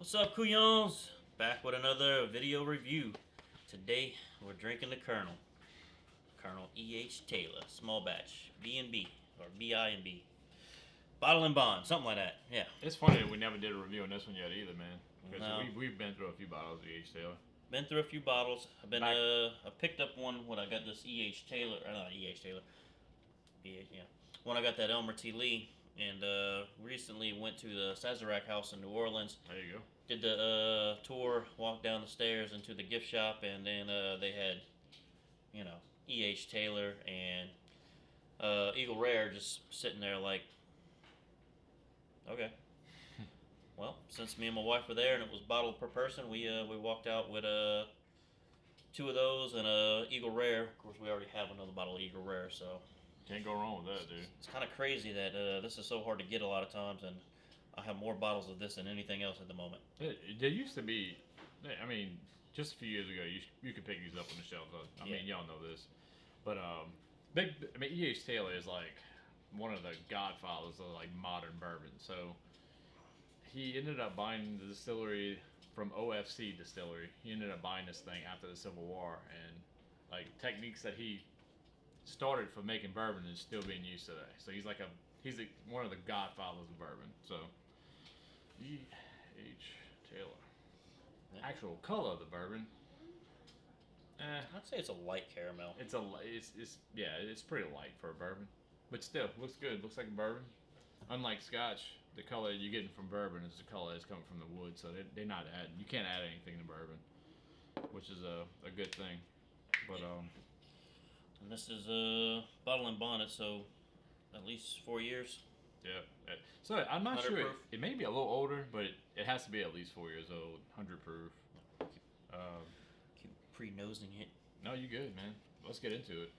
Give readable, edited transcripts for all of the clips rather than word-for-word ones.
What's up, Couyons? Back with another video review. Today we're drinking the Colonel E.H. Taylor, small batch, B&B or B.I.B. Bottle and bond, something like that. Yeah. It's funny that we never did a review on this one yet either, man. Because No. we've been through a few bottles of E.H. Taylor. Been through a few bottles. I picked up one when I got this E.H. Taylor, not E.H. Taylor. Yeah. When I got that Elmer T. Lee, and recently went to the Sazerac House in New Orleans. There you go. Did the tour, walked down the stairs into the gift shop, and then they had, E.H. Taylor and Eagle Rare just sitting there like, okay. Well, since me and my wife were there and it was bottle per person, we walked out with two of those and Eagle Rare. Of course, we already have another bottle of Eagle Rare, so Can't go wrong with that, dude. it's kind of crazy that this is so hard to get a lot of times, and I have more bottles of this than anything else at the moment. There used to be, I mean, just a few years ago, you could pick these up on the shelves. I mean, y'all know this, but E.H. Taylor is like one of the godfathers of like modern bourbon. So he ended up buying the distillery from OFC Distillery. He ended up buying this thing after the Civil War, and like techniques that he started for making bourbon is still being used today. So he's one of the godfathers of bourbon. So E.H. Taylor. Yeah. Actual color of the bourbon. I'd say it's a light caramel. It's pretty light for a bourbon, but still looks good. Looks like a bourbon. Unlike Scotch, the color you're getting from bourbon is the color that's coming from the wood. So they're not adding. You can't add anything to bourbon, which is a good thing. But And this is bottle and bonded, so at least 4 years. Yeah. So I'm not 100 sure. proof. It may be a little older, but it has to be at least 4 years old. 100 proof. Keep pre-nosing it. No, you good, man. Let's get into it.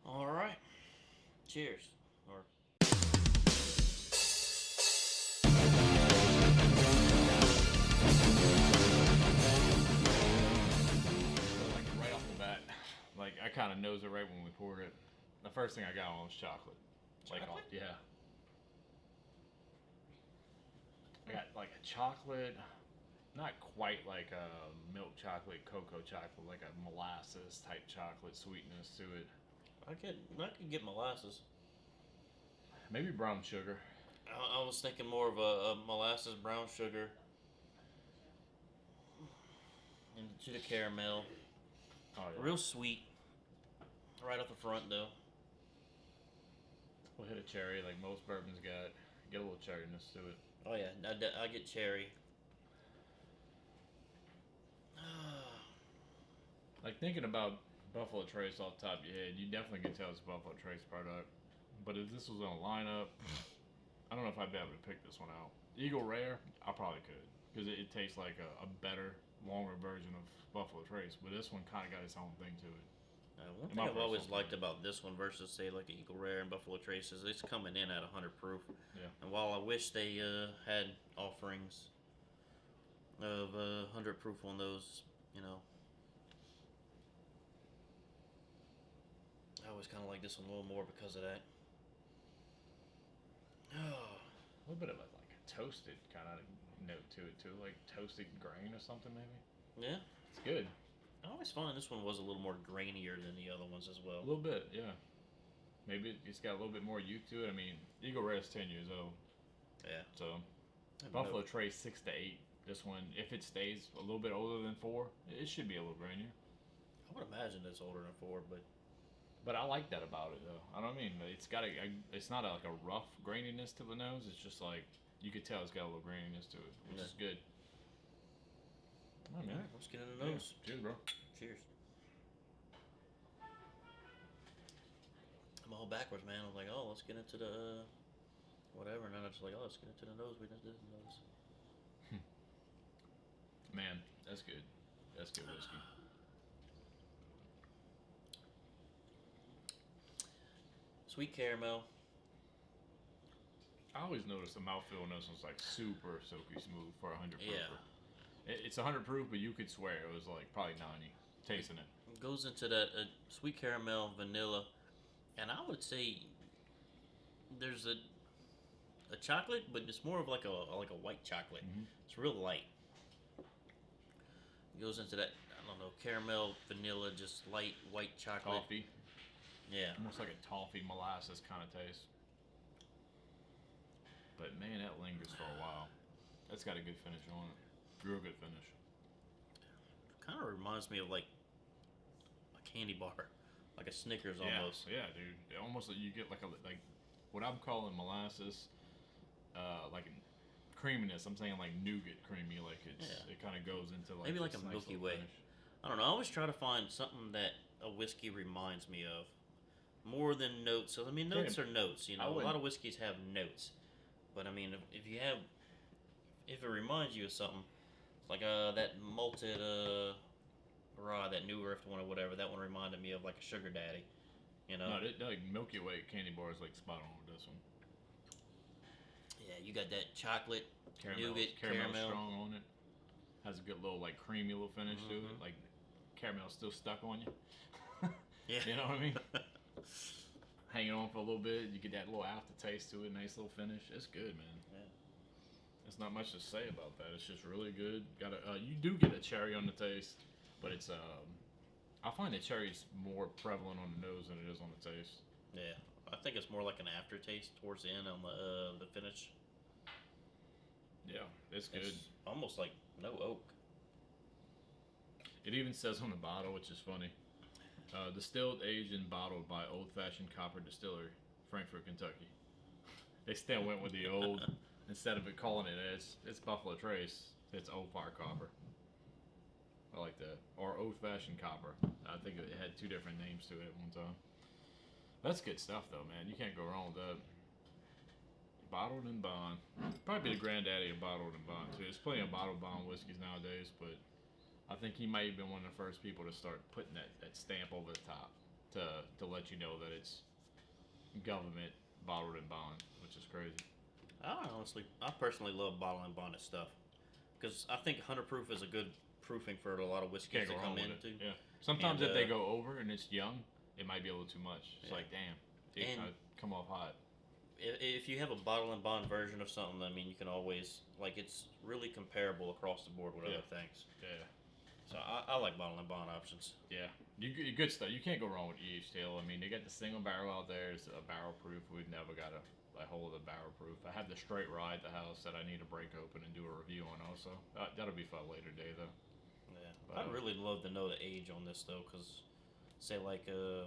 All right. Cheers. Or Like right off the bat, like I kind of knows it right when we poured it. The first thing I got on was chocolate. Chocolate? Yeah. I got like a chocolate, not quite like a milk chocolate, cocoa chocolate, like a molasses type chocolate sweetness to it. I could get molasses. Maybe brown sugar. I was thinking more of a molasses brown sugar into the caramel. Oh yeah. Real sweet. Right off the front though. We'll hit a cherry like most bourbons got. Get a little cherryness to it. Oh yeah, I get cherry. Like thinking about Buffalo Trace off the top of your head, you definitely can tell it's a Buffalo Trace product. But if this was on a lineup, I don't know if I'd be able to pick this one out. Eagle Rare, I probably could. Because it tastes like a better, longer version of Buffalo Trace. But this one kind of got its own thing to it. One thing I've always liked about this one versus, say, like Eagle Rare and Buffalo Trace is it's coming in at 100 proof. Yeah. And while I wish they had offerings of 100 proof on those, I always kind of like this one a little more because of that. A little bit of like a toasted kind of note to it too, like toasted grain or something maybe. Yeah. It's good. I always find this one was a little more grainier than the other ones as well. A little bit, yeah. Maybe it's got a little bit more youth to it. I mean, Eagle Rare is 10 years old. Yeah. So, Buffalo Trace 6 to 8. This one, if it stays a little bit older than 4, it should be a little grainier. I would imagine it's older than 4, But I like that about it, though. I don't mean it's got it's not like a rough graininess to the nose. It's just like you could tell it's got a little graininess to it, which is good. All right, let's get into those. Yeah. Cheers, bro. Cheers. I'm all backwards, man. I was like, oh, let's get into the whatever, and then I was just like, oh, let's get into the nose. We just did the nose. Man, that's good. That's good whiskey. Sweet caramel. I always notice the mouthfeel on this one's like super silky smooth for 100 proof. Yeah. It's 100 proof, but you could swear it was like probably 90 tasting it. It goes into that sweet caramel, vanilla, and I would say there's a chocolate, but it's more of like a white chocolate. Mm-hmm. It's real light. Goes into that, I don't know, caramel, vanilla, just light white chocolate. Toffee. Yeah. Almost like a toffee molasses kind of taste. But man, that lingers for a while. That's got a good finish on it. Real good finish. Kind of reminds me of like a candy bar, like a Snickers almost. Yeah, dude. Almost like you get like what I'm calling molasses, like creaminess. I'm saying like nougat creamy. Like it kind of goes into like maybe like this a nice Milky little Way. finish. I don't know. I always try to find something that a whiskey reminds me of, more than notes. So I mean, notes are notes. You know, a lot of whiskeys have notes, but I mean, if it reminds you of something, like that malted rye, that New Earth one or whatever, that one reminded me of like a Sugar Daddy. You know. No, like Milky Way candy bar is like spot on with this one. Yeah, you got that chocolate, nougat, caramel caramel. strong on it. Has a good little like creamy little finish to it. Like caramel's still stuck on you. Yeah. You know what I mean? Hanging on for a little bit, you get that little aftertaste to it. Nice little finish. It's good, man. Yeah. There's not much to say about that. It's just really good. Got you do get a cherry on the taste, but it's I find the cherry's more prevalent on the nose than it is on the taste. Yeah, I think it's more like an aftertaste towards the end on the finish. Yeah, it's good. It's almost like no oak. It even says on the bottle, which is funny, distilled, aged, and bottled by Old Fashioned Copper Distillery, Frankfort, Kentucky. They still went with the old, instead of it calling it, it's Buffalo Trace, it's Old Fire Copper. I like that. Or Old Fashioned Copper. I think it had two different names to it at one time. That's good stuff, though, man. You can't go wrong with that. Bottled and bond. Probably the granddaddy of bottled and bond, too. There's plenty of bottled bond whiskeys nowadays, but I think he might have been one of the first people to start putting that stamp over the top to let you know that it's government bottled and bond, which is crazy. I personally love bottle and bonded stuff because I think 100 proof is a good proofing for a lot of whiskeys Can't go to come wrong with into. it. Yeah. Sometimes if they go over and it's young, it might be a little too much. It's like, damn, it kind of come off hot. If you have a bottle and bond version of something, I mean, you can always, like, it's really comparable across the board with other things. Yeah. So I like bottle and bond options. Yeah. You good stuff. You can't go wrong with E.H. Taylor. I mean, they got the single barrel out there. It's a barrel proof. We've never got a hold of the barrel proof. I have the straight rye at the house that I need to break open and do a review on also. That'll be for a later day, though. Yeah. I'd really love to know the age on this, though, because, say, like, the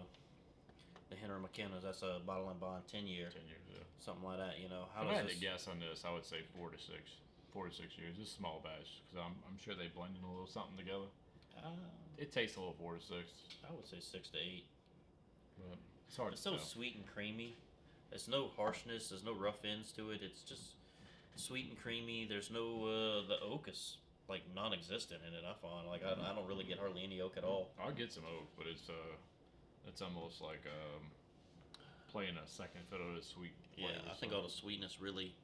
Henry McKenna's, that's a bottle and bond 10 year. 10 years, yeah. Something like that, you know. If I had to guess on this, I would say 4 to 6. 4 to 6 years. It's a small batch, because I'm sure they blended a little something together. It tastes a little 4 to 6. I would say 6 to 8. But it's hard It's to so tell. sweet and creamy. There's no harshness. There's no rough ends to it. It's just sweet and creamy. There's no the oak is like non-existent in it. I find like I don't really get hardly any oak at all. I'll get some oak, but it's almost like playing a second fiddle to sweet. Yeah, flavor, I think all the sweetness really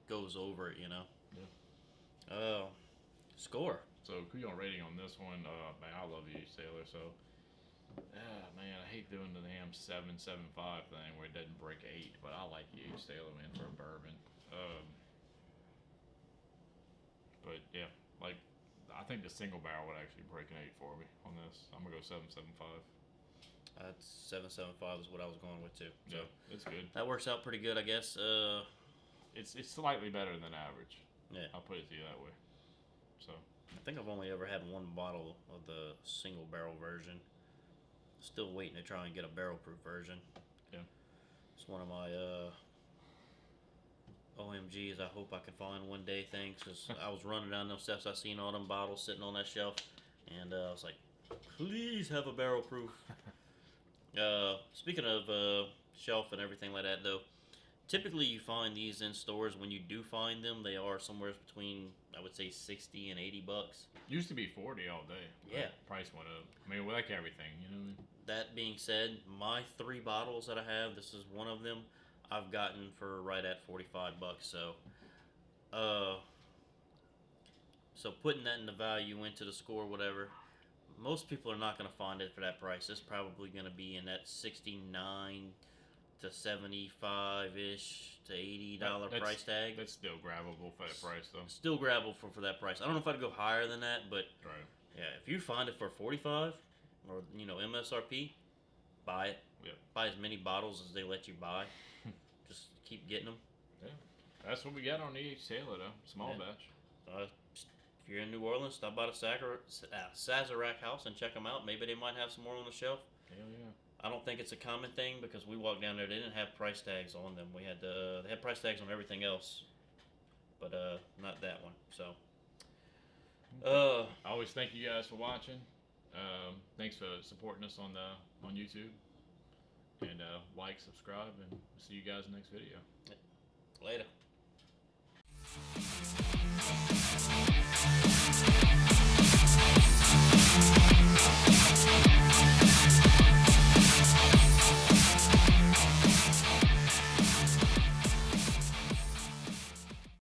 goes over it. You know. Yeah. Score. So Couyons rating on this one, man, I love E.H. Taylor. So, man, I hate doing the damn 7.75 thing where it doesn't break 8, but I like E.H. Taylor, man, for a bourbon. But yeah, like I think the single barrel would actually break an 8 for me on this. I'm gonna go 7.75. That's 7.75 is what I was going with too. So yeah, it's good. That works out pretty good, I guess. It's slightly better than average. Yeah, I'll put it to you that way. So. I think I've only ever had one bottle of the single barrel version. Still waiting to try and get a barrel proof version. Yeah. It's one of my OMGs I hope I can find one day things. Cause I was running down them steps, I seen all them bottles sitting on that shelf, and I was like, please have a barrel proof. Speaking of shelf and everything like that though, typically you find these in stores. When you do find them, they are somewhere between, I would say, 60 and 80 bucks. Used to be 40 all day. Yeah. Price went up. I mean, like everything, you know what I mean? That being said, my 3 bottles that I have, this is one of them, I've gotten for right at 45 bucks. So putting that in the value into the score, whatever, most people are not going to find it for that price. It's probably going to be in that 69 to 75-ish to $80 price tag. That's still grabbable for that price, though. Still grabbable for that price. I don't know if I'd go higher than that, but right. Yeah, if you find it for 45 or MSRP, buy it. Yep. Buy as many bottles as they let you buy. Just keep getting them. Yeah, that's what we got on E.H. Taylor though. Small Yeah. batch. If you're in New Orleans, stop by the Sazerac house and check them out. Maybe they might have some more on the shelf. Hell yeah. I don't think it's a common thing because we walked down there. They didn't have price tags on them. They had price tags on everything else, but not that one. So, I always thank you guys for watching. Thanks for supporting us on YouTube, and like, subscribe, and see you guys in the next video. Later.